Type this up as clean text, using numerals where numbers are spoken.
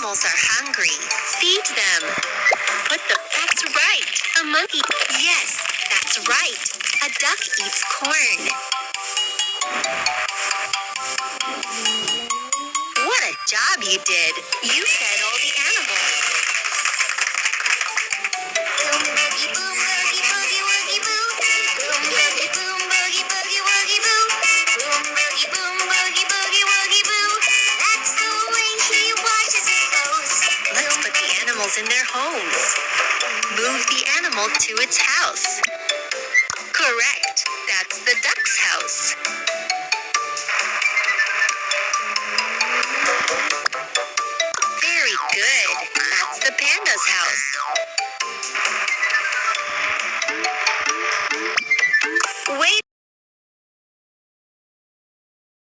animals are hungry. Feed them. That's right. A monkey. Yes, that's right. A duck eats corn. What a job you did. You fed all the animals. Boom, boogie, boom, boogie, boogie, woogie, boo. Boom, boogie, boom, boogie, boogie, woogie, boo. Boom, boogie, boom, boogie, boogie, woogie, boo. That's the way he washes his clothes. Let's put the animals in their homes. Move the animal to its house. Correct. That's the duck's house.